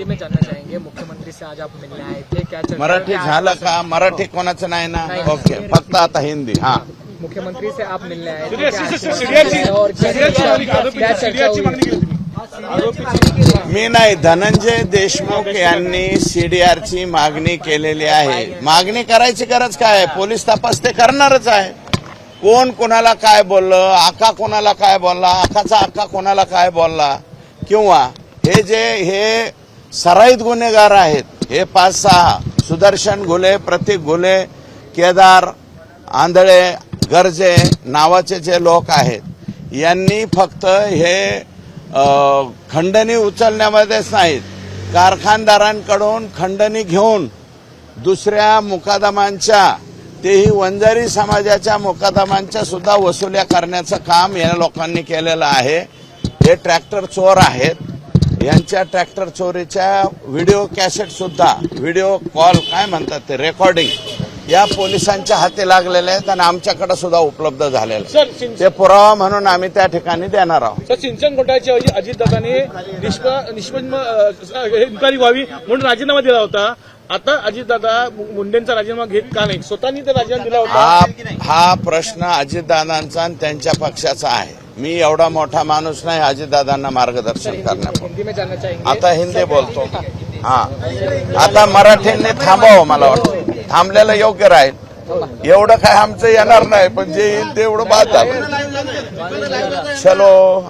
में जानना चाहेंगे मुख्यमंत्री से आज आप मिलने आए थे, क्या चर्चा मराठी झालं का? मराठी कोणाचं नाही ना? ओके, फक्त आता हिंदी. हाँ, मुख्यमंत्री से आप मिलने आए थे, और क्या चर्चा हुई? मी नाही, धनंजय देशमुख यांनी सीडीआरची मागणी केलेली आहे. मागणी करायची गरज काय आहे? पोलीस तपास ते करणारच आहे. कोण कोणाला काय बोललं, आका कोणाला काय बोलला, आकाचा आका कोणाला काय बोलला, किंवा हे सराईत गुन्हेगार आहेत, हे 5-6 सुदर्शन घुले, प्रतीक घुले, केदार आंधळे, गर्जे नावाचे जे लोक आहेत, यांनी फक्त हे खंडणी उचलण्यामध्येच नाहीत, कारखानदारांकडून खंडणी घेऊन दुसऱ्या मुकादमांच्या, तेही वंजारी समाजाच्या मुकादमांच्या सुद्धा वसुल्या करण्याचं काम या लोकांनी केलेलं आहे. हे ट्रॅक्टर चोर आहेत. यांच्या ट्रॅक्टर चोरीच्या व्हिडिओ कॅसेट सुद्धा, व्हिडिओ कॉल काय म्हणतात ते, रेकॉर्डिंग या पोलिसांच्या हाती लागलेले आहेत आणि आमच्याकडे सुद्धा उपलब्ध झालेले आहेत. ते पुरावा म्हणून आम्ही त्या ठिकाणी देणार आहोत. सर, सिंचन घोटाळ्याच्या ऐवजी अजितदादांनी इन्क्वायरी व्हावी म्हणून राजीनामा दिला होता. आता अजितदादा मुंडेंचा राजीनामा घेत का नाही? स्वतःनी तर राजीनामा दिला होता. हा प्रश्न अजितदादांचा आणि त्यांच्या पक्षाचा आहे. मी एवढा मोठा माणूस नाही अजितदादांना मार्गदर्शन करण्यासाठी. हिंदी में जानना चाहेंगे. आता हिंदी बोलतो. हा, आता मराठीने थांबावं, मला वाटतं थांबलेलं योग्य राहील. एवढं काय आमचं येणार नाही, पण जे येईल तेवढं बाद झालं. चलो.